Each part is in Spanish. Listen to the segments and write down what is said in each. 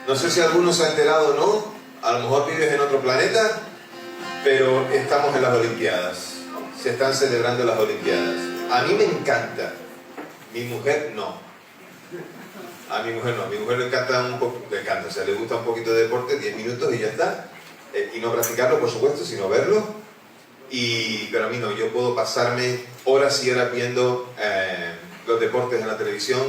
No sé si alguno se ha enterado o no, a lo mejor vives en otro planeta, pero estamos en las Olimpiadas. Se están celebrando las Olimpiadas. A mí me encanta. Mi mujer no. A mi mujer no. A mi mujer le encanta un poco, o sea, le gusta un poquito de deporte, 10 minutos y ya está. Y no practicarlo, por supuesto, sino verlo. Pero a mí no. Yo puedo pasarme horas y horas viendo los deportes en la televisión.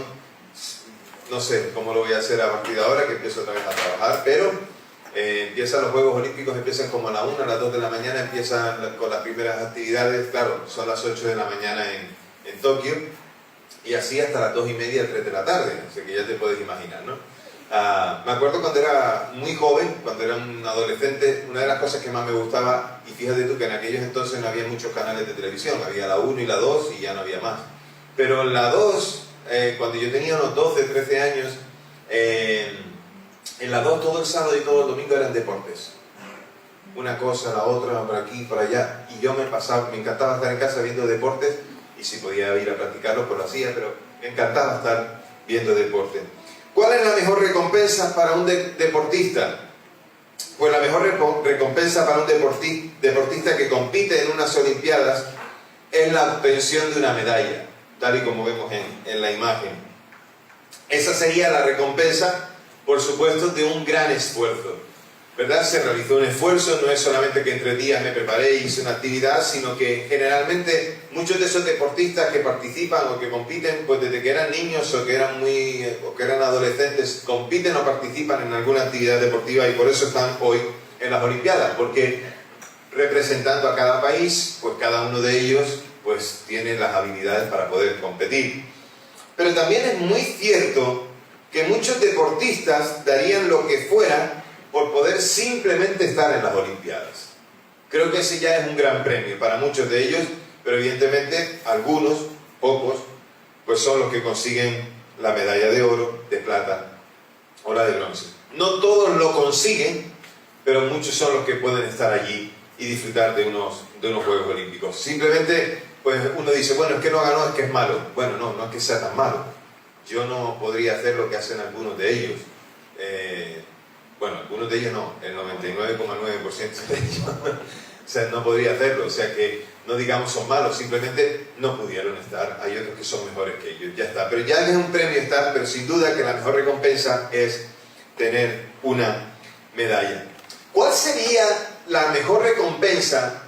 No sé cómo lo voy a hacer a partir de ahora, que empiezo otra vez a trabajar, pero empiezan los Juegos Olímpicos, empiezan como a la 1, a las 2 de la mañana, empiezan con las primeras actividades, claro, son las 8 de la mañana en Tokio, y así hasta las 2:30, 3 de la tarde, así que ya te puedes imaginar, ¿no? Me acuerdo cuando era muy joven, cuando era un adolescente, una de las cosas que más me gustaba, y fíjate tú que en aquellos entonces no había muchos canales de televisión, había la 1 y la 2 y ya no había más, pero en la 2, cuando yo tenía unos 12, 13 años, en la 2 todo el sábado y todo el domingo eran deportes. Una cosa, la otra, por aquí, por allá. Y yo me encantaba estar en casa viendo deportes, y si podía ir a practicarlos, pues lo hacía, pero me encantaba estar viendo deportes. ¿Cuál es la mejor recompensa para un deportista? Pues la mejor recompensa para un deportista que compite en unas Olimpiadas es la obtención de una medalla, tal y como vemos en la imagen. Esa sería la recompensa, por supuesto, de un gran esfuerzo, ¿verdad? Se realizó un esfuerzo, no es solamente que entre días me preparé y hice una actividad, sino que generalmente muchos de esos deportistas que participan o que compiten, pues desde que eran niños o que eran adolescentes, compiten o participan en alguna actividad deportiva, y por eso están hoy en las Olimpiadas, porque representando a cada país, pues cada uno de ellos pues tiene las habilidades para poder competir. Pero también es muy cierto que muchos deportistas darían lo que fuera por poder simplemente estar en las Olimpiadas. Creo que ese ya es un gran premio para muchos de ellos, pero evidentemente algunos, pocos, pues son los que consiguen la medalla de oro, de plata o la de bronce. No todos lo consiguen, pero muchos son los que pueden estar allí y disfrutar de unos Juegos Olímpicos. Simplemente, pues uno dice, bueno, es que no ganó, es que es malo. Bueno, no es que sea tan malo. Yo no podría hacer lo que hacen algunos de ellos. Bueno, algunos de ellos no, el 99,9% de ellos. O sea, no podría hacerlo. O sea que no digamos son malos, simplemente no pudieron estar. Hay otros que son mejores que ellos, ya está. Pero ya es un premio estar, pero sin duda que la mejor recompensa es tener una medalla. ¿Cuál sería la mejor recompensa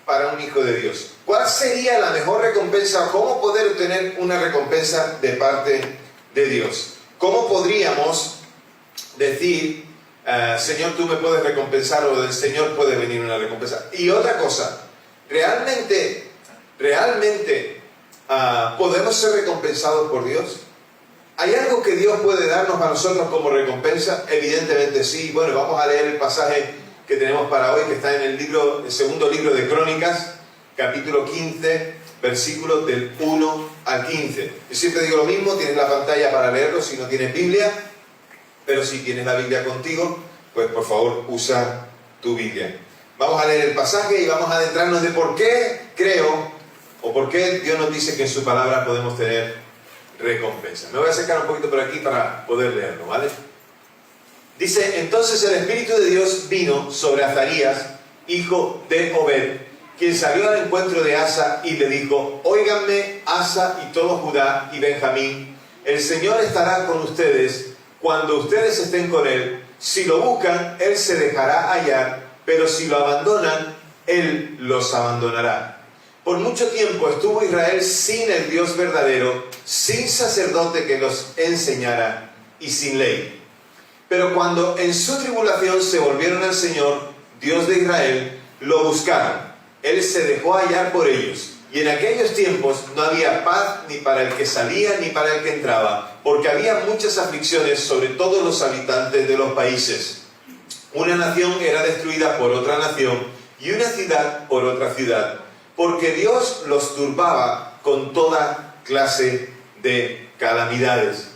para un hijo de Dios? ¿Cuál sería la mejor recompensa? ¿Cómo poder obtener una recompensa de parte de Dios? ¿Cómo podríamos decir, Señor, tú me puedes recompensar, o del Señor puede venir una recompensa? Y otra cosa, ¿realmente podemos ser recompensados por Dios? ¿Hay algo que Dios puede darnos a nosotros como recompensa? Evidentemente sí. Bueno, vamos a leer el pasaje que tenemos para hoy, que está en el segundo libro de Crónicas, capítulo 15, versículos del 1 al 15. Yo siempre digo lo mismo, tienes la pantalla para leerlo si no tienes Biblia, pero si tienes la Biblia contigo, pues por favor usa tu Biblia. Vamos a leer el pasaje y vamos a adentrarnos de por qué creo, o por qué Dios nos dice que en su palabra podemos tener recompensa. Me voy a acercar un poquito por aquí para poder leerlo, ¿vale? Dice, entonces el Espíritu de Dios vino sobre Azarías, hijo de Obed, quien salió al encuentro de Asa y le dijo, óiganme, Asa y todo Judá y Benjamín, el Señor estará con ustedes cuando ustedes estén con Él. Si lo buscan, Él se dejará hallar, pero si lo abandonan, Él los abandonará. Por mucho tiempo estuvo Israel sin el Dios verdadero, sin sacerdote que los enseñara y sin ley. Pero cuando en su tribulación se volvieron al Señor, Dios de Israel, lo buscaron. Él se dejó hallar por ellos. Y en aquellos tiempos no había paz ni para el que salía ni para el que entraba, porque había muchas aflicciones sobre todos los habitantes de los países. Una nación era destruida por otra nación y una ciudad por otra ciudad, porque Dios los turbaba con toda clase de calamidades.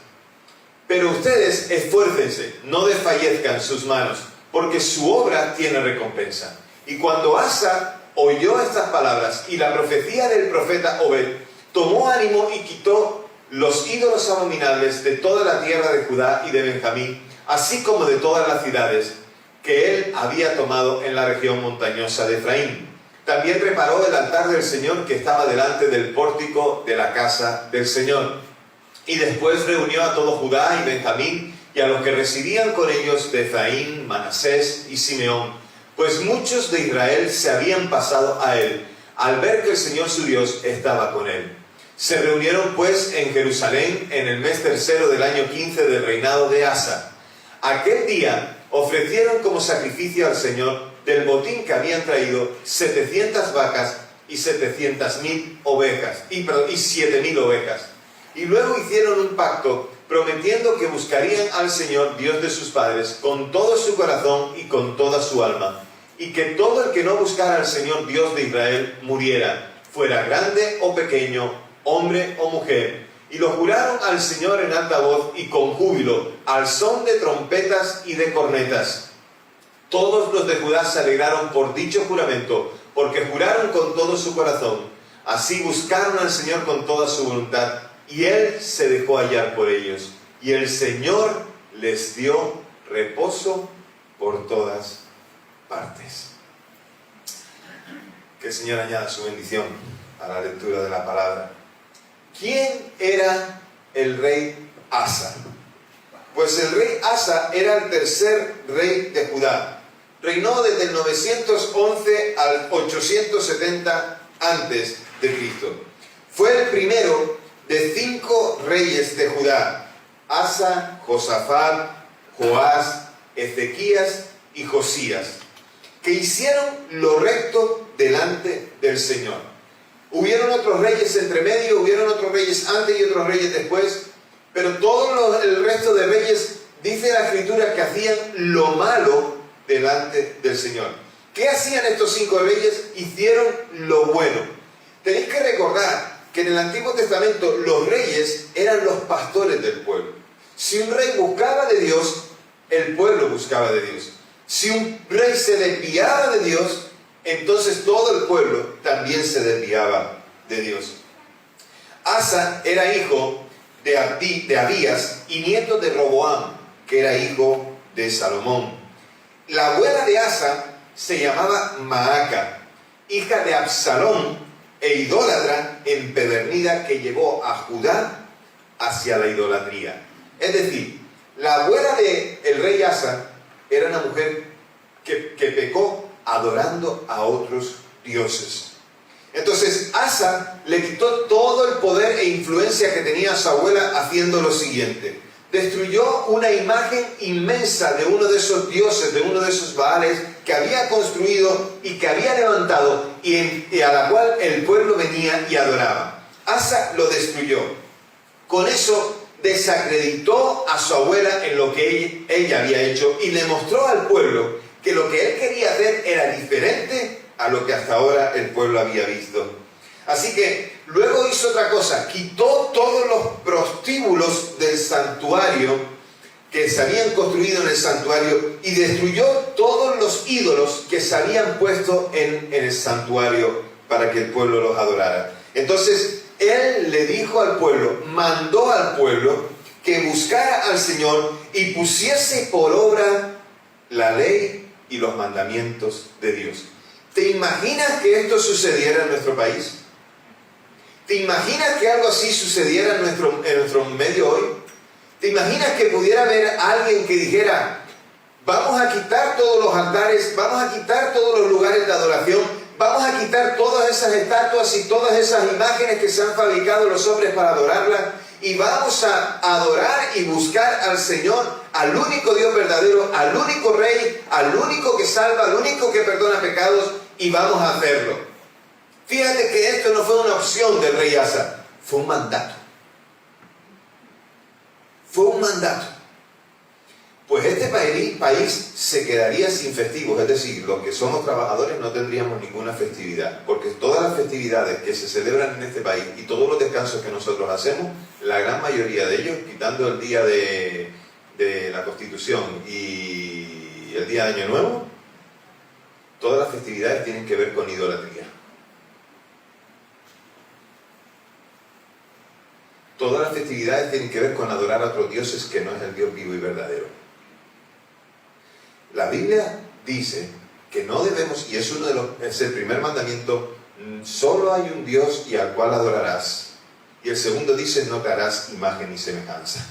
Pero ustedes esfuércense, no desfallezcan sus manos, porque su obra tiene recompensa. Y cuando Asa oyó estas palabras y la profecía del profeta Obed, tomó ánimo y quitó los ídolos abominables de toda la tierra de Judá y de Benjamín, así como de todas las ciudades que él había tomado en la región montañosa de Efraín. También reparó el altar del Señor que estaba delante del pórtico de la casa del Señor. Y después reunió a todo Judá y Benjamín y a los que residían con ellos de Efraín, Manasés y Simeón, pues muchos de Israel se habían pasado a él, al ver que el Señor su Dios estaba con él. Se reunieron pues en Jerusalén en el mes tercero del año 15 del reinado de Asa. Aquel día ofrecieron como sacrificio al Señor del botín que habían traído 700 vacas y 700.000 ovejas, y 7.000 ovejas. Y luego hicieron un pacto, prometiendo que buscarían al Señor, Dios de sus padres, con todo su corazón y con toda su alma, y que todo el que no buscara al Señor, Dios de Israel, muriera, fuera grande o pequeño, hombre o mujer. Y lo juraron al Señor en alta voz y con júbilo, al son de trompetas y de cornetas. Todos los de Judá se alegraron por dicho juramento, porque juraron con todo su corazón. Así buscaron al Señor con toda su voluntad, y Él se dejó hallar por ellos. Y el Señor les dio reposo por todas partes. Que el Señor añada su bendición a la lectura de la palabra. ¿Quién era el rey Asa? Pues el rey Asa era el tercer rey de Judá. Reinó desde el 911 al 870 antes de Cristo. Fue el primero de 5 reyes de Judá: Asa, Josafat, Joás, Ezequías y Josías, que hicieron lo recto delante del Señor. Hubieron otros reyes entre medio, hubieron otros reyes antes y otros reyes después, pero el resto de reyes, dice la Escritura, que hacían lo malo delante del Señor. ¿Qué hacían estos 5 reyes? Hicieron lo bueno. Tenéis que recordar que en el Antiguo Testamento los reyes eran los pastores del pueblo. Si un rey buscaba de Dios, el pueblo buscaba de Dios. Si un rey se desviaba de Dios, entonces todo el pueblo también se desviaba de Dios. Asa era hijo de Abías y nieto de Roboam, que era hijo de Salomón. La abuela de Asa se llamaba Maaca, hija de Absalón e idólatra empedernida, que llevó a Judá hacia la idolatría. Es decir, la abuela del rey Asa era una mujer que pecó adorando a otros dioses. Entonces Asa le quitó todo el poder e influencia que tenía su abuela, haciendo lo siguiente: destruyó una imagen inmensa de uno de esos dioses, de uno de esos Baales que había construido y que había levantado, y a la cual el pueblo venía y adoraba. Asa lo destruyó. Con eso desacreditó a su abuela en lo que ella había hecho, y le mostró al pueblo que lo que él quería hacer era diferente a lo que hasta ahora el pueblo había visto. Así que luego hizo otra cosa: quitó todos los prostíbulos del santuario que se habían construido en el santuario, y destruyó todos los ídolos que se habían puesto en el santuario para que el pueblo los adorara. Entonces él le dijo al pueblo, mandó al pueblo que buscara al Señor y pusiese por obra la ley y los mandamientos de Dios. ¿Te imaginas que esto sucediera en nuestro país? ¿Te imaginas que algo así sucediera en nuestro medio hoy? ¿Te imaginas que pudiera haber alguien que dijera: vamos a quitar todos los altares, vamos a quitar todos los lugares de adoración, vamos a quitar todas esas estatuas y todas esas imágenes que se han fabricado los hombres para adorarlas, y vamos a adorar y buscar al Señor, al único Dios verdadero, al único Rey, al único que salva, al único que perdona pecados, y vamos a hacerlo? Fíjate que esto no fue una opción del rey Asa, fue un mandato. Fue un mandato. Pues este país se quedaría sin festivos, es decir, los que somos trabajadores no tendríamos ninguna festividad, porque todas las festividades que se celebran en este país y todos los descansos que nosotros hacemos, la gran mayoría de ellos, quitando el día de la Constitución y el día de Año Nuevo, todas las festividades tienen que ver con idolatría. Todas las festividades tienen que ver con adorar a otros dioses que no es el Dios vivo y verdadero. la Biblia dice que no debemos, y es el primer mandamiento, solo hay un Dios y al cual adorarás. Y el segundo dice, no te harás imagen ni semejanza.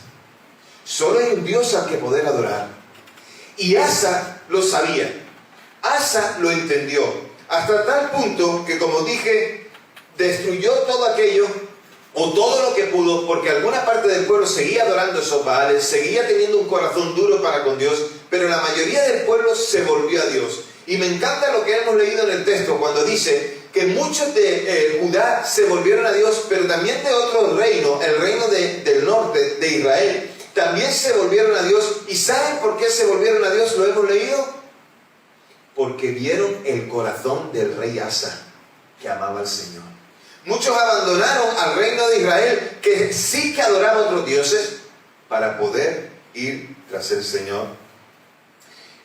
Solo hay un Dios al que poder adorar. Y Asa lo sabía. Asa lo entendió. Hasta tal punto que, como dije, destruyó todo aquello, o todo lo que pudo, porque alguna parte del pueblo seguía adorando esos Baales, seguía teniendo un corazón duro para con Dios, pero la mayoría del pueblo se volvió a Dios. Y me encanta lo que hemos leído en el texto, cuando dice que muchos de Judá se volvieron a Dios, pero también de otro reino, el reino del norte, de Israel, también se volvieron a Dios. ¿Y saben por qué se volvieron a Dios? ¿Lo hemos leído? Porque vieron el corazón del rey Asa, que amaba al Señor. Muchos abandonaron al reino de Israel, que sí que adoraba a otros dioses, para poder ir tras el Señor.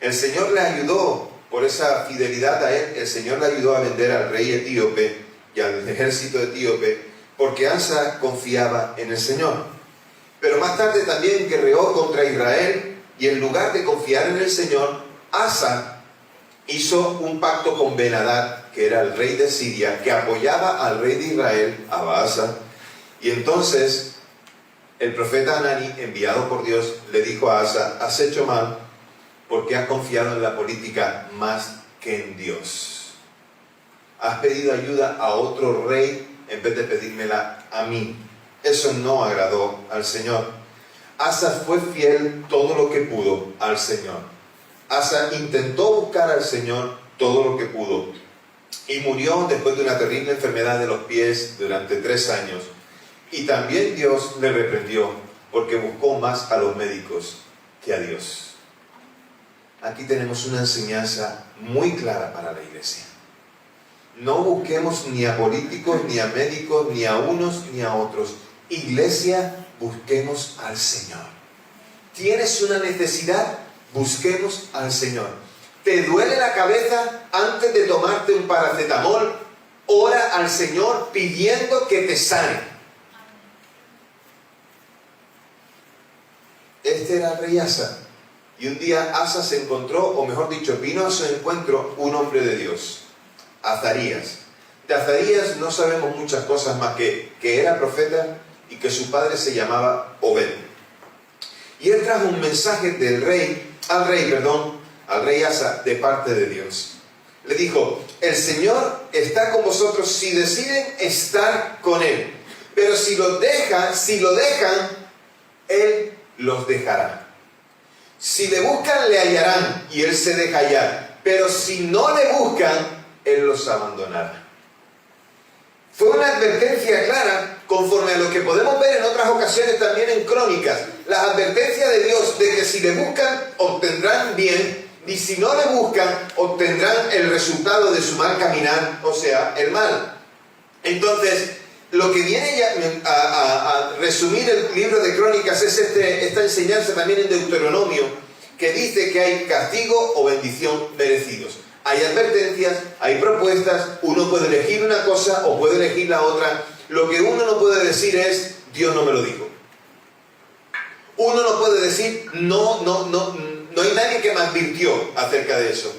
El Señor le ayudó, por esa fidelidad a él, el Señor le ayudó a vender al rey etíope y al ejército etíope, porque Asa confiaba en el Señor. Pero más tarde también guerreó contra Israel, y en lugar de confiar en el Señor, Asa hizo un pacto con Ben-Hadad, que era el rey de Siria, que apoyaba al rey de Israel, a Baasa. Y entonces el profeta Hanani, enviado por Dios, le dijo a Asa, has hecho mal porque has confiado en la política más que en Dios. Has pedido ayuda a otro rey en vez de pedírmela a mí. Eso no agradó al Señor. Asa fue fiel todo lo que pudo al Señor. Asa intentó buscar al Señor todo lo que pudo, y murió después de una terrible enfermedad de los pies durante 3 años. Y también Dios le reprendió porque buscó más a los médicos que a Dios. Aquí tenemos una enseñanza muy clara para la iglesia. No busquemos ni a políticos, ni a médicos, ni a unos, ni a otros. Iglesia, busquemos al Señor. ¿Tienes una necesidad? Busquemos al Señor. ¿Te duele la cabeza? Antes de tomarte un paracetamol, ora al Señor pidiendo que te sane. Este era el rey Asa. Y un día Asa se encontró, o mejor dicho, vino a su encuentro un hombre de Dios, Azarías. De Azarías no sabemos muchas cosas más que era profeta y que su padre se llamaba Obed. Y él trajo un mensaje al rey Asa, de parte de Dios. Le dijo, el Señor está con vosotros si deciden estar con Él. Pero si lo dejan, Él los dejará. Si le buscan, le hallarán, y Él se deja hallar. Pero si no le buscan, Él los abandonará. Fue una advertencia clara, conforme a lo que podemos ver en otras ocasiones también en Crónicas. La advertencia de Dios de que si le buscan, obtendrán bien, y si no le buscan, obtendrán el resultado de su mal caminar, o sea, el mal. Entonces, lo que viene ya a resumir el libro de Crónicas es esta enseñanza también en Deuteronomio, que dice que hay castigo o bendición merecidos. Hay advertencias, hay propuestas, uno puede elegir una cosa o puede elegir la otra. Lo que uno no puede decir es, Dios no me lo dijo. Uno no puede decir, no hay nadie que me advirtió acerca de eso.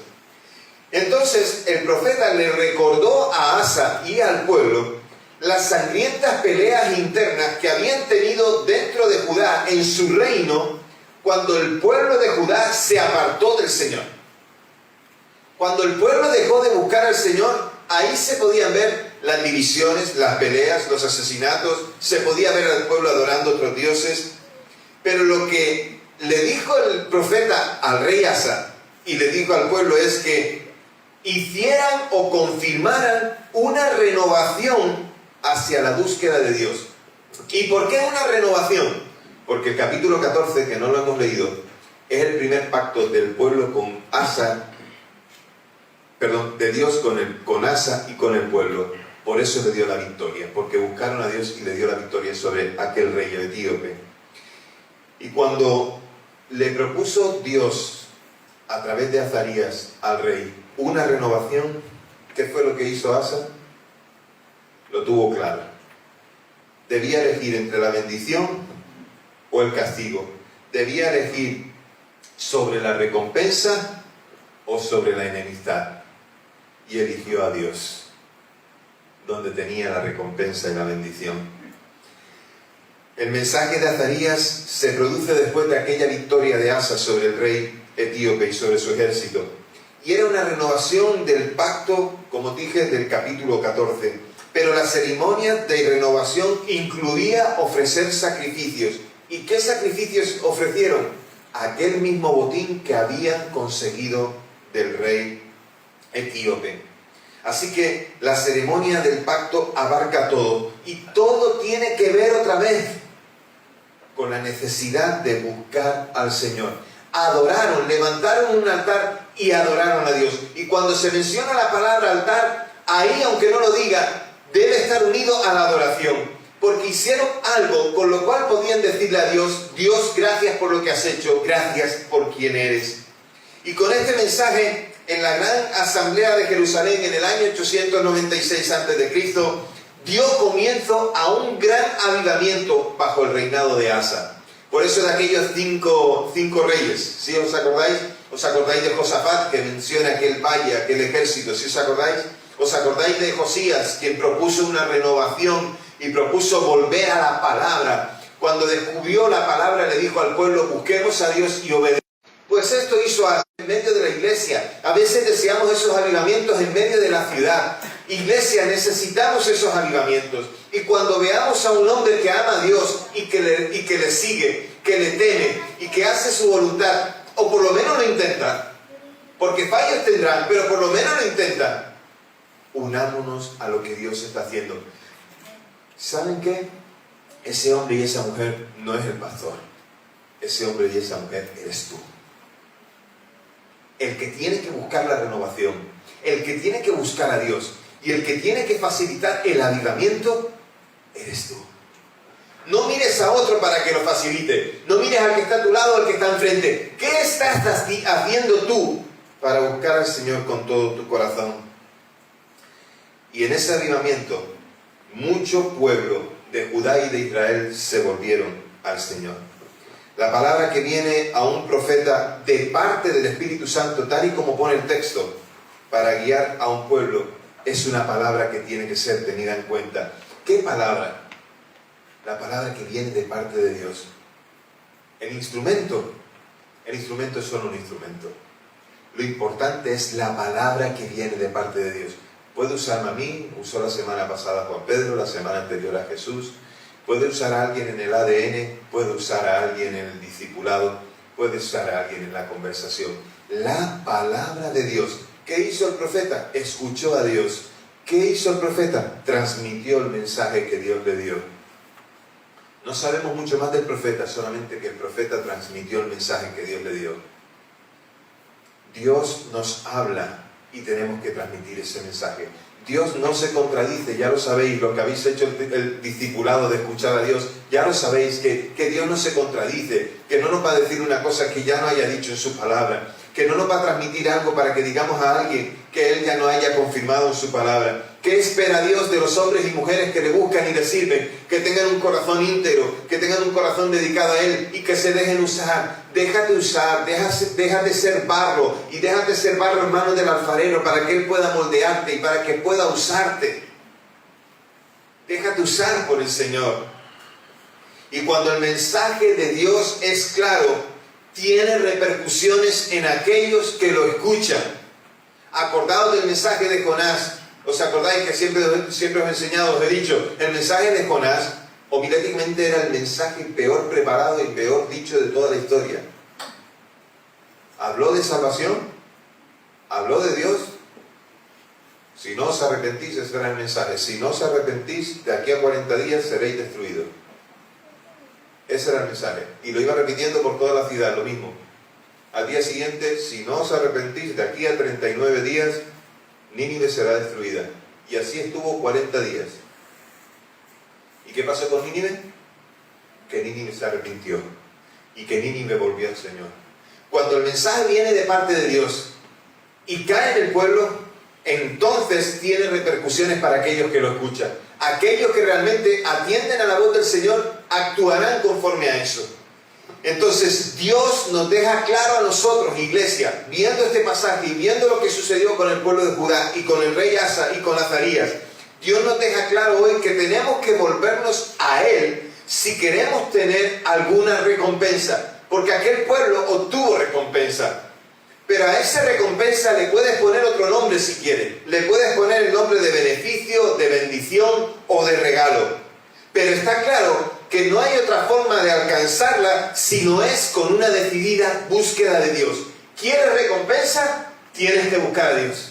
Entonces el profeta le recordó a Asa y al pueblo las sangrientas peleas internas que habían tenido dentro de Judá, en su reino, cuando el pueblo de Judá se apartó del Señor. Cuando el pueblo dejó de buscar al Señor, ahí se podían ver las divisiones, las peleas, los asesinatos, se podía ver al pueblo adorando a otros dioses. Pero lo que le dijo el profeta al rey Asa y le dijo al pueblo es que hicieran o confirmaran una renovación hacia la búsqueda de Dios. ¿Y por qué una renovación? Porque el capítulo 14, que no lo hemos leído, es el primer pacto del pueblo con Asa, de Dios con Asa y con el pueblo. Por eso le dio la victoria, porque buscaron a Dios y le dio la victoria sobre aquel rey etíope. Y cuando le propuso Dios, a través de Azarías, al rey, una renovación, ¿qué fue lo que hizo Asa? Lo tuvo claro. Debía elegir entre la bendición o el castigo. Debía elegir sobre la recompensa o sobre la enemistad, y eligió a Dios, donde tenía la recompensa y la bendición. El mensaje de Azarías se produce después de aquella victoria de Asa sobre el rey etíope y sobre su ejército. Y era una renovación del pacto, como dije, del capítulo 14. Pero la ceremonia de renovación incluía ofrecer sacrificios. ¿Y qué sacrificios ofrecieron? Aquel mismo botín que habían conseguido del rey etíope. Así que la ceremonia del pacto abarca todo. Y todo tiene que ver otra vez con la necesidad de buscar al Señor. Adoraron, levantaron un altar y adoraron a Dios. Y cuando se menciona la palabra altar, ahí, aunque no lo diga, debe estar unido a la adoración. Porque hicieron algo con lo cual podían decirle a Dios: Dios, gracias por lo que has hecho, gracias por quien eres. Y con este mensaje, en la gran asamblea de Jerusalén en el año 896 a.C., dio comienzo a un gran avivamiento bajo el reinado de Asa. Por eso de aquellos cinco reyes, ¿sí os acordáis? ¿Os acordáis de Josafat, que menciona aquel valle, aquel ejército? ¿Sí os acordáis? ¿Os acordáis de Josías, quien propuso una renovación y propuso volver a la palabra? Cuando descubrió la palabra, le dijo al pueblo: busquemos a Dios y obedecemos. Pues esto hizo en medio de la iglesia. A veces deseamos esos avivamientos en medio de la ciudad. Iglesia, necesitamos esos avivamientos. Y cuando veamos a un hombre que ama a Dios y que le sigue, que le teme y que hace su voluntad, o por lo menos lo intenta, porque fallos tendrán, pero por lo menos lo intenta, unámonos a lo que Dios está haciendo. ¿Saben qué? Ese hombre y esa mujer no es el pastor. Ese hombre y esa mujer eres tú. El que tiene que buscar la renovación, el que tiene que buscar a Dios y el que tiene que facilitar el avivamiento, eres tú. No mires a otro para que lo facilite. No mires al que está a tu lado o al que está enfrente. ¿Qué estás haciendo tú para buscar al Señor con todo tu corazón? Y en ese avivamiento, mucho pueblo de Judá y de Israel se volvieron al Señor. La palabra que viene a un profeta de parte del Espíritu Santo, tal y como pone el texto, para guiar a un pueblo, es una palabra que tiene que ser tenida en cuenta. ¿Qué palabra? La palabra que viene de parte de Dios. El instrumento es solo un instrumento. Lo importante es la palabra que viene de parte de Dios. Puede usarme a mí, usó la semana pasada Juan Pedro, la semana anterior a Jesús. Puede usar a alguien en el ADN, puede usar a alguien en el discipulado, puede usar a alguien en la conversación. La palabra de Dios. ¿Qué hizo el profeta? Escuchó a Dios. ¿Qué hizo el profeta? Transmitió el mensaje que Dios le dio. No sabemos mucho más del profeta, solamente que el profeta transmitió el mensaje que Dios le dio. Dios nos habla y tenemos que transmitir ese mensaje. Dios no se contradice, ya lo sabéis, los que habéis hecho el discipulado de escuchar a Dios, ya lo sabéis, que Dios no se contradice, que no nos va a decir una cosa que ya no haya dicho en su palabra, que no nos va a transmitir algo para que digamos a alguien que Él ya no haya confirmado en su palabra. ¿Qué espera Dios de los hombres y mujeres que le buscan y le sirven? Que tengan un corazón íntegro, que tengan un corazón dedicado a Él y que se dejen usar. Déjate usar, déjate ser barro y déjate ser barro en manos del alfarero para que Él pueda moldearte y para que pueda usarte. Déjate usar por el Señor. Y cuando el mensaje de Dios es claro, tiene repercusiones en aquellos que lo escuchan. Acordaos del mensaje de Jonás. ¿Os acordáis que siempre os he enseñado, os he dicho? El mensaje de Jonás, homiléticamente, era el mensaje peor preparado y peor dicho de toda la historia. Habló de salvación, habló de Dios. Si no os arrepentís, ese era el mensaje. Si no os arrepentís, de aquí a 40 días seréis destruidos. Ese era el mensaje. Y lo iba repitiendo por toda la ciudad, lo mismo. Al día siguiente, si no os arrepentís, de aquí a 39 días, Nínive será destruida. Y así estuvo 40 días. ¿Y qué pasó con Nínive? Que Nínive se arrepintió. Y que Nínive volvió al Señor. Cuando el mensaje viene de parte de Dios y cae en el pueblo, entonces tiene repercusiones para aquellos que lo escuchan. Aquellos que realmente atienden a la voz del Señor actuarán conforme a eso. Entonces Dios nos deja claro a nosotros, iglesia, viendo este pasaje y viendo lo que sucedió con el pueblo de Judá y con el rey Asa y con Azarías, Dios nos deja claro hoy que tenemos que volvernos a Él si queremos tener alguna recompensa, porque aquel pueblo obtuvo recompensa. Pero a esa recompensa le puedes poner otro nombre si quieres. Le puedes poner el nombre de beneficio, de bendición o de regalo. Pero está claro que no hay otra forma de alcanzarla si no es con una decidida búsqueda de Dios. ¿Quieres recompensa? Tienes que buscar a Dios.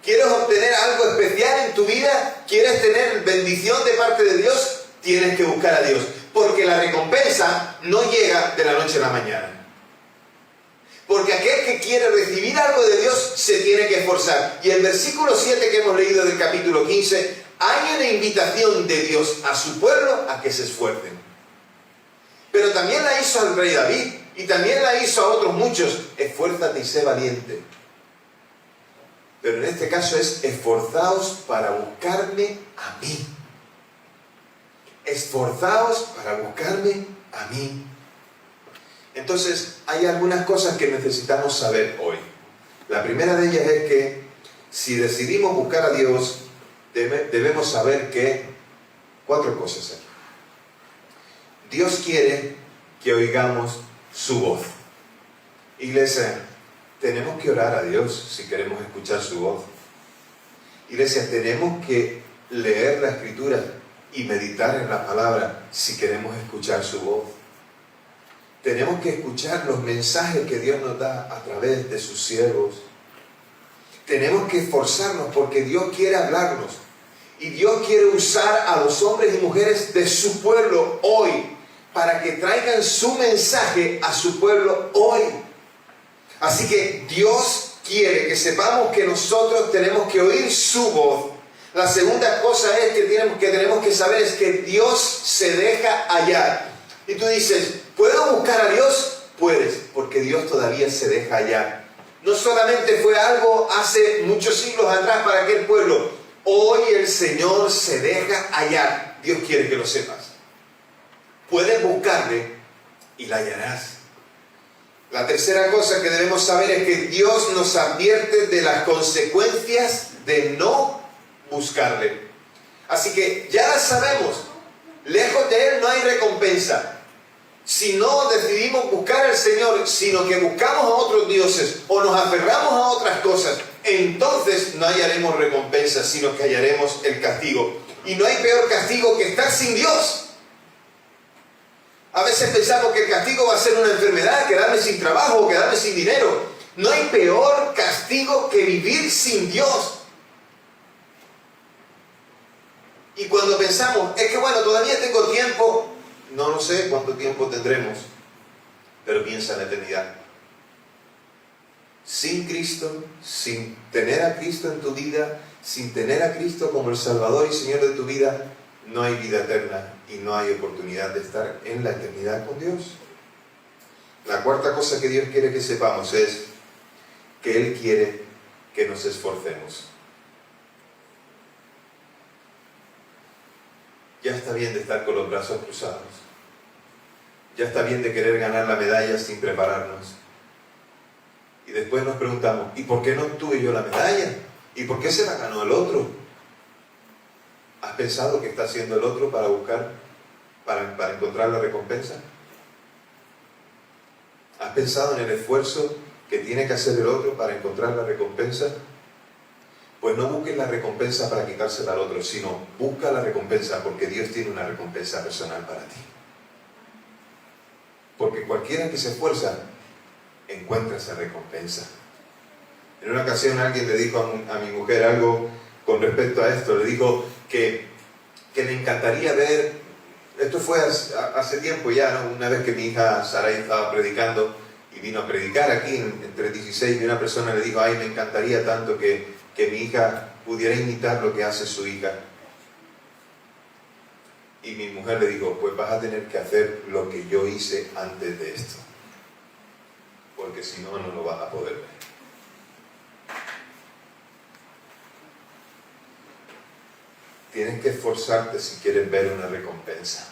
¿Quieres obtener algo especial en tu vida? ¿Quieres tener bendición de parte de Dios? Tienes que buscar a Dios. Porque la recompensa no llega de la noche a la mañana. Porque aquel que quiere recibir algo de Dios se tiene que esforzar. Y el versículo 7 que hemos leído del capítulo 15, hay una invitación de Dios a su pueblo a que se esfuercen. Pero también la hizo al rey David y también la hizo a otros muchos. Esfuérzate y sé valiente. Pero en este caso es esforzaos para buscarme a mí. Esforzaos para buscarme a mí. Entonces, hay algunas cosas que necesitamos saber hoy. La primera de ellas es que si decidimos buscar a Dios, debemos saber que 4 cosas aquí. Dios quiere que oigamos su voz. Iglesia, tenemos que orar a Dios si queremos escuchar su voz. Iglesia, tenemos que leer la Escritura y meditar en la palabra si queremos escuchar su voz. Tenemos que escuchar los mensajes que Dios nos da a través de sus siervos. Tenemos que esforzarnos porque Dios quiere hablarnos. Y Dios quiere usar a los hombres y mujeres de su pueblo hoy para que traigan su mensaje a su pueblo hoy. Así que Dios quiere que sepamos que nosotros tenemos que oír su voz. La segunda cosa es que tenemos que saber es que Dios se deja hallar. Y tú dices, ¿puedo buscar a Dios? Puedes, porque Dios todavía se deja hallar. No solamente fue algo hace muchos siglos atrás para aquel pueblo. Hoy el Señor se deja hallar. Dios quiere que lo sepas. Puedes buscarle y la hallarás. La tercera cosa que debemos saber es que Dios nos advierte de las consecuencias de no buscarle. Así que ya las sabemos. Lejos de Él no hay recompensa. Si no decidimos buscar al Señor, sino que buscamos a otros dioses o nos aferramos a otras cosas, entonces no hallaremos recompensa, sino que hallaremos el castigo. Y no hay peor castigo que estar sin Dios. A veces pensamos que el castigo va a ser una enfermedad, quedarme sin trabajo o quedarme sin dinero. No hay peor castigo que vivir sin Dios. Y cuando pensamos, es que bueno, todavía tengo tiempo, no lo sé cuánto tiempo tendremos, pero piensa en la eternidad. Sin Cristo, sin tener a Cristo en tu vida, sin tener a Cristo como el Salvador y Señor de tu vida, no hay vida eterna y no hay oportunidad de estar en la eternidad con Dios. La cuarta cosa que Dios quiere que sepamos es que Él quiere que nos esforcemos. Ya está bien de estar con los brazos cruzados. Ya está bien de querer ganar la medalla sin prepararnos. Y después nos preguntamos, ¿y por qué no obtuve yo la medalla? ¿Y por qué se la ganó el otro? ¿Has pensado qué está haciendo el otro para buscar, para encontrar la recompensa? ¿Has pensado en el esfuerzo que tiene que hacer el otro para encontrar la recompensa? Pues no busques la recompensa para quitársela al otro, sino busca la recompensa porque Dios tiene una recompensa personal para ti. Porque cualquiera que se esfuerza, encuentra esa recompensa. En una ocasión alguien le dijo a mi mujer algo con respecto a esto. Le dijo que le encantaría ver, esto fue hace tiempo ya, ¿no? Una vez que mi hija Sarai estaba predicando y vino a predicar aquí entre 16 y una persona le dijo, ay, me encantaría tanto que mi hija pudiera imitar lo que hace su hija. Y mi mujer le dijo, pues vas a tener que hacer lo que yo hice antes de esto, porque si no, no lo vas a poder ver. Tienes que esforzarte si quieres ver una recompensa.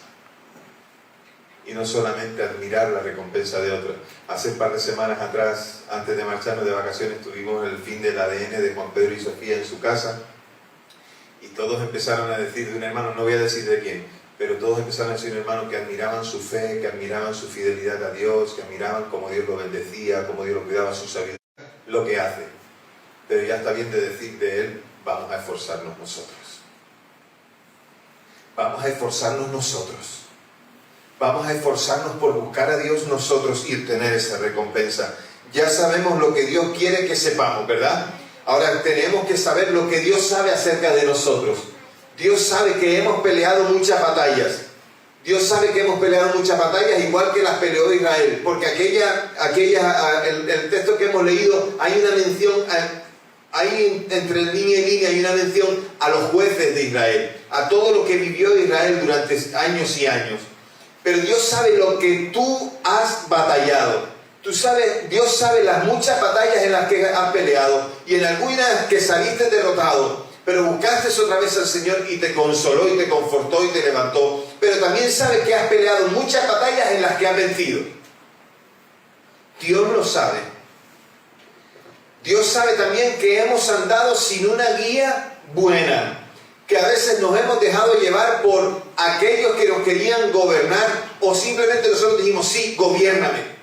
y no solamente admirar la recompensa de otros. Hace un par de semanas atrás, antes de marcharnos de vacaciones, tuvimos el fin del ADN de Juan Pedro y Sofía en su casa, y todos empezaron a decir de un hermano, no voy a decir de quién, pero todos empezaron a decir de un hermano que admiraban su fe, que admiraban su fidelidad a Dios, que admiraban cómo Dios lo bendecía, cómo Dios lo cuidaba, su sabiduría, lo que hace. Pero ya está bien de decir de él, vamos a esforzarnos nosotros. Vamos a esforzarnos nosotros. Vamos a esforzarnos por buscar a Dios nosotros y obtener esa recompensa. Ya sabemos lo que Dios quiere que sepamos, ¿verdad? Ahora tenemos que saber lo que Dios sabe acerca de nosotros. Dios sabe que hemos peleado muchas batallas. Dios sabe que hemos peleado muchas batallas igual que las peleó Israel. Porque el texto que hemos leído, hay una mención, hay entre línea y línea, hay una mención a los jueces de Israel, a todo lo que vivió Israel durante años y años. Pero Dios sabe lo que tú has batallado. Dios sabe las muchas batallas en las que has peleado y en algunas que saliste derrotado, pero buscaste otra vez al Señor y te consoló y te confortó y te levantó. Pero también sabe que has peleado muchas batallas en las que has vencido. Dios lo sabe. Dios sabe también que hemos andado sin una guía buena, que a veces nos hemos dejado llevar por aquellos que nos querían gobernar, o simplemente nosotros dijimos, sí, gobiérname.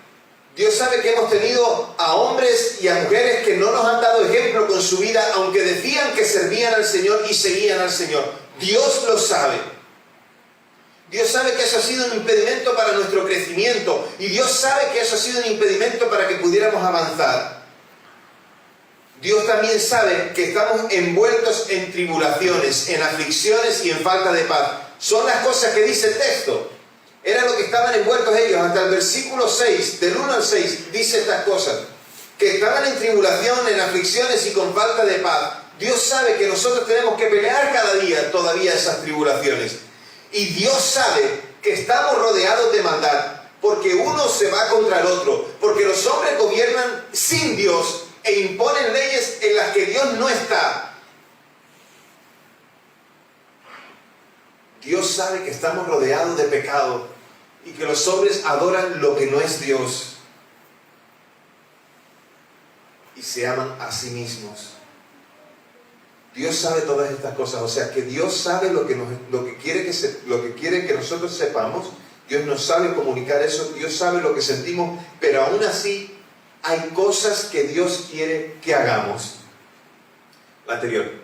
Dios sabe que hemos tenido a hombres y a mujeres que no nos han dado ejemplo con su vida, aunque decían que servían al Señor y seguían al Señor. Dios lo sabe. Dios sabe que eso ha sido un impedimento para nuestro crecimiento, y Dios sabe que eso ha sido un impedimento para que pudiéramos avanzar. Dios también sabe que estamos envueltos en tribulaciones, en aflicciones y en falta de paz. Son las cosas que dice el texto. Era lo que estaban envueltos ellos. Hasta el versículo 6, del 1 al 6, dice estas cosas. Que estaban en tribulación, en aflicciones y con falta de paz. Dios sabe que nosotros tenemos que pelear cada día todavía esas tribulaciones. Y Dios sabe que estamos rodeados de maldad, porque uno se va contra el otro, porque los hombres gobiernan sin Dios e imponen leyes en las que Dios no está. Dios sabe que estamos rodeados de pecado y que los hombres adoran lo que no es Dios y se aman a sí mismos. Dios sabe todas estas cosas, o sea que Dios sabe lo que quiere que nosotros sepamos. Dios nos sabe comunicar eso, Dios sabe lo que sentimos, pero aún así hay cosas que Dios quiere que hagamos. La anterior.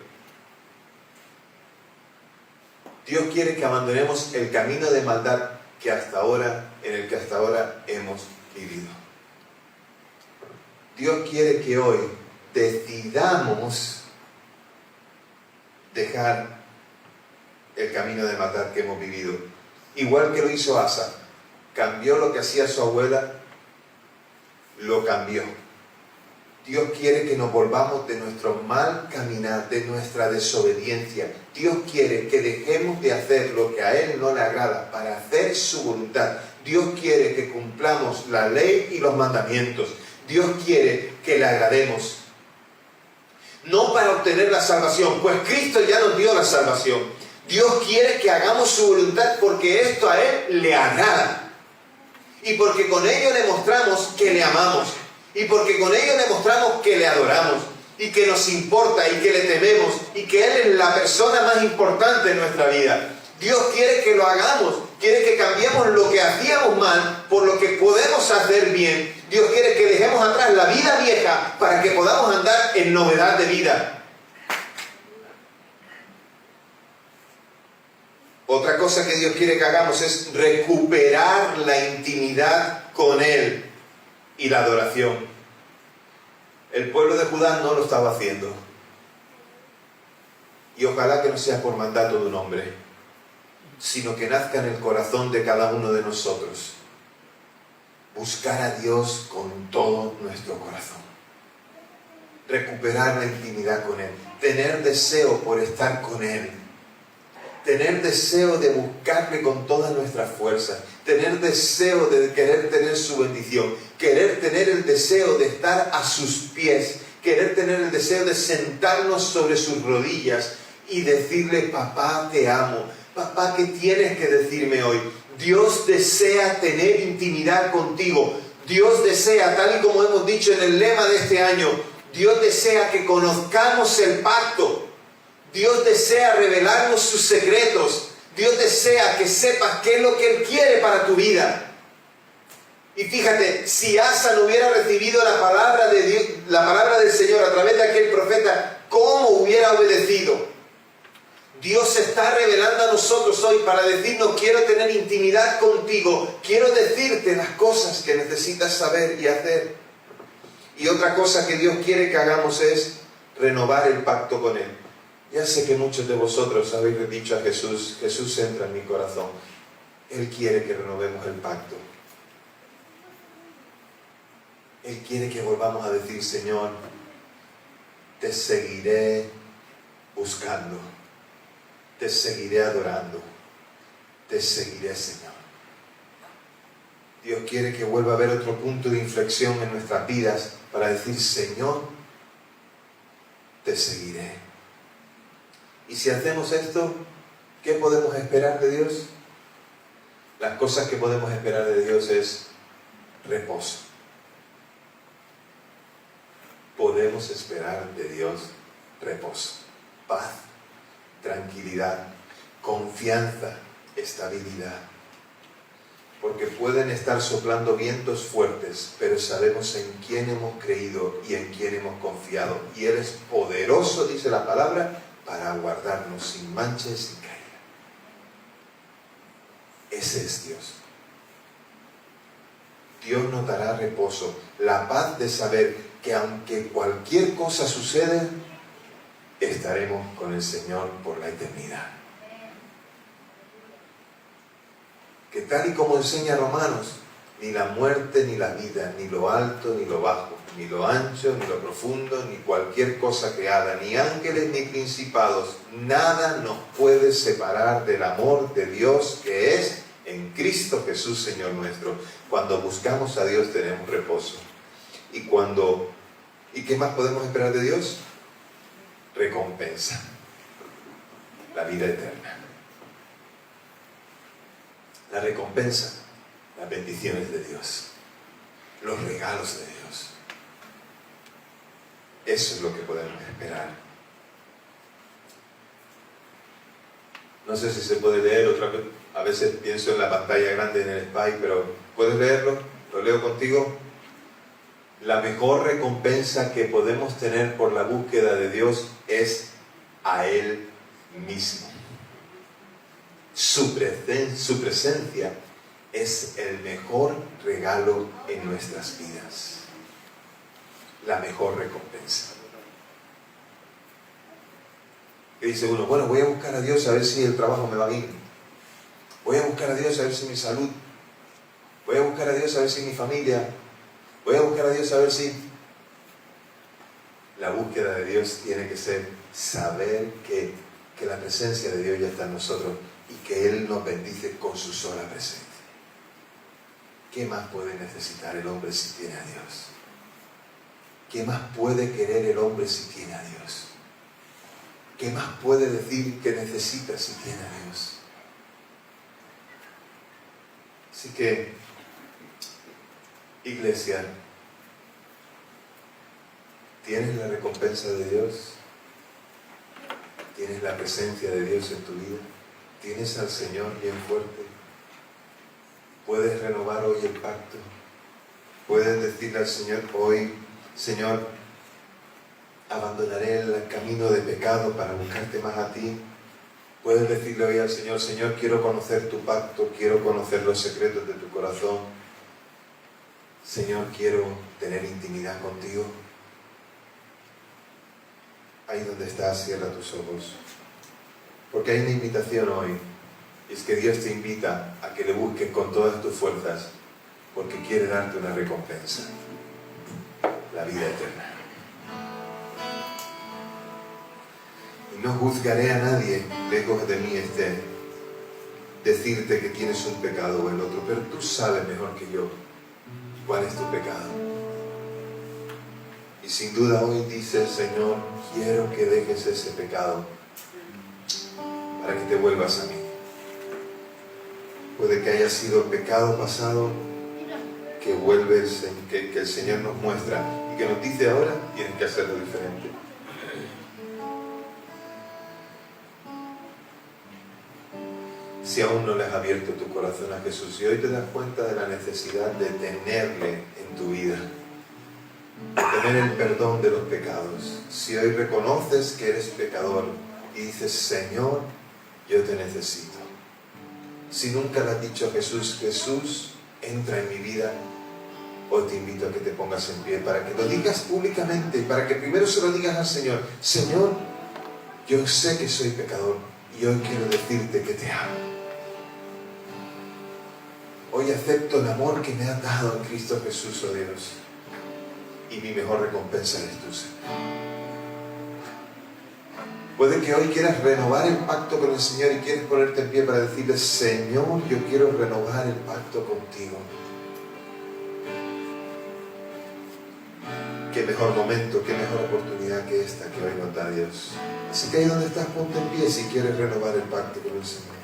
Dios quiere que abandonemos el camino de maldad en el que hasta ahora hemos vivido. Dios quiere que hoy decidamos dejar el camino de maldad que hemos vivido. Igual que lo hizo Asa. Cambió lo que hacía su abuela, lo cambió. Dios quiere que nos volvamos de nuestro mal caminar, de nuestra desobediencia. Dios quiere que dejemos de hacer lo que a Él no le agrada para hacer su voluntad. Dios quiere que cumplamos la ley y los mandamientos. Dios quiere que le agrademos. No para obtener la salvación, pues Cristo ya nos dio la salvación. Dios quiere que hagamos su voluntad porque esto a Él le agrada. Y porque con ello demostramos que le amamos. Y porque con ello demostramos que le adoramos. Y que nos importa y que le tememos. Y que Él es la persona más importante en nuestra vida. Dios quiere que lo hagamos. Quiere que cambiemos lo que hacíamos mal por lo que podemos hacer bien. Dios quiere que dejemos atrás la vida vieja para que podamos andar en novedad de vida. Otra cosa que Dios quiere que hagamos es recuperar la intimidad con Él y la adoración. El pueblo de Judá no lo estaba haciendo. Y ojalá que no sea por mandato de un hombre, sino que nazca en el corazón de cada uno de nosotros. Buscar a Dios con todo nuestro corazón. Recuperar la intimidad con Él. Tener deseo por estar con Él. Tener deseo de buscarle con todas nuestras fuerzas. Tener deseo de querer tener su bendición. Querer tener el deseo de estar a sus pies. Querer tener el deseo de sentarnos sobre sus rodillas y decirle: papá, te amo. Papá, ¿qué tienes que decirme hoy? Dios desea tener intimidad contigo. Dios desea, tal y como hemos dicho en el lema de este año, Dios desea que conozcamos el pacto. Dios desea revelarnos sus secretos. Dios desea que sepas qué es lo que Él quiere para tu vida. Y fíjate, si Asa no hubiera recibido la palabra de Dios, la palabra del Señor a través de aquel profeta, ¿cómo hubiera obedecido? Dios se está revelando a nosotros hoy para decirnos: quiero tener intimidad contigo, quiero decirte las cosas que necesitas saber y hacer. Y otra cosa que Dios quiere que hagamos es renovar el pacto con Él. Ya sé que muchos de vosotros habéis dicho a Jesús: Jesús entra en mi corazón. Él quiere que renovemos el pacto. Él quiere que volvamos a decir: Señor, te seguiré buscando, te seguiré adorando, te seguiré, Señor. Dios quiere que vuelva a haber otro punto de inflexión en nuestras vidas para decir: Señor, te seguiré. Y si hacemos esto, ¿qué podemos esperar de Dios? Las cosas que podemos esperar de Dios es reposo. Podemos esperar de Dios reposo, paz, tranquilidad, confianza, estabilidad. Porque pueden estar soplando vientos fuertes, pero sabemos en quién hemos creído y en quién hemos confiado. Y Él es poderoso, dice la palabra, para guardarnos sin mancha y sin caída. Ese es Dios. Dios nos dará reposo, la paz de saber que aunque cualquier cosa suceda, estaremos con el Señor por la eternidad. Que tal y como enseña Romanos, ni la muerte, ni la vida, ni lo alto, ni lo bajo, ni lo ancho, ni lo profundo, ni cualquier cosa creada, ni ángeles, ni principados, nada nos puede separar del amor de Dios que es en Cristo Jesús, Señor nuestro. Cuando buscamos a Dios tenemos reposo. ¿Y qué más podemos esperar de Dios? Recompensa. La vida eterna. La recompensa, las bendiciones de Dios, los regalos de Dios. Eso es lo que podemos esperar. No sé si se puede leer otra vez. A veces pienso en la pantalla grande en el Spy, pero ¿puedes leerlo? ¿Lo leo contigo? La mejor recompensa que podemos tener por la búsqueda de Dios es a Él mismo. Su presencia es el mejor regalo en nuestras vidas. La mejor recompensa. Y dice uno: bueno, voy a buscar a Dios a ver si el trabajo me va bien. Voy a buscar a Dios a ver si mi salud. Voy a buscar a Dios a ver si mi familia. Voy a buscar a Dios a ver si... La búsqueda de Dios tiene que ser saber que la presencia de Dios ya está en nosotros y que Él nos bendice con su sola presencia. ¿Qué más puede necesitar el hombre si tiene a Dios? ¿Qué más puede querer el hombre si tiene a Dios? ¿Qué más puede decir que necesita si tiene a Dios? Así que, iglesia, ¿tienes la recompensa de Dios? ¿Tienes la presencia de Dios en tu vida? ¿Tienes al Señor bien fuerte? ¿Puedes renovar hoy el pacto? ¿Puedes decirle al Señor hoy: Señor, abandonaré el camino de pecado para buscarte más a ti? Puedes decirle hoy al Señor: Señor, quiero conocer tu pacto, quiero conocer los secretos de tu corazón. Señor, quiero tener intimidad contigo. Ahí donde estás, cierra tus ojos. Porque hay una invitación hoy. Y es que Dios te invita a que le busques con todas tus fuerzas, porque quiere darte una recompensa: la vida eterna. Y no juzgaré a nadie, lejos de mí esté decirte que tienes un pecado o el otro, pero tú sabes mejor que yo cuál es tu pecado. Y sin duda hoy dices: Señor, quiero que dejes ese pecado para que te vuelvas a mí. puede que haya sido pecado pasado que vuelves, que el Señor nos muestra y que nos dice ahora tienes que hacerlo diferente. Si aún no le has abierto tu corazón a Jesús y hoy te das cuenta de la necesidad de tenerle en tu vida, de tener el perdón de los pecados, si hoy reconoces que eres pecador y dices, Señor, yo te necesito. Si nunca le has dicho a Jesús, Jesús, entra en mi vida, hoy te invito a que te pongas en pie para que lo digas públicamente, para que primero se lo digas al Señor. Señor, yo sé que soy pecador y hoy quiero decirte que te amo. Hoy acepto el amor que me has dado en Cristo Jesús, oh Dios, y mi mejor recompensa eres tú, Señor. Puede que hoy quieras renovar el pacto con el Señor y quieres ponerte en pie para decirle, Señor, yo quiero renovar el pacto contigo. Qué mejor momento, qué mejor oportunidad que esta que hoy nos da Dios. Así que ahí donde estás, ponte en pie si quieres renovar el pacto con el Señor.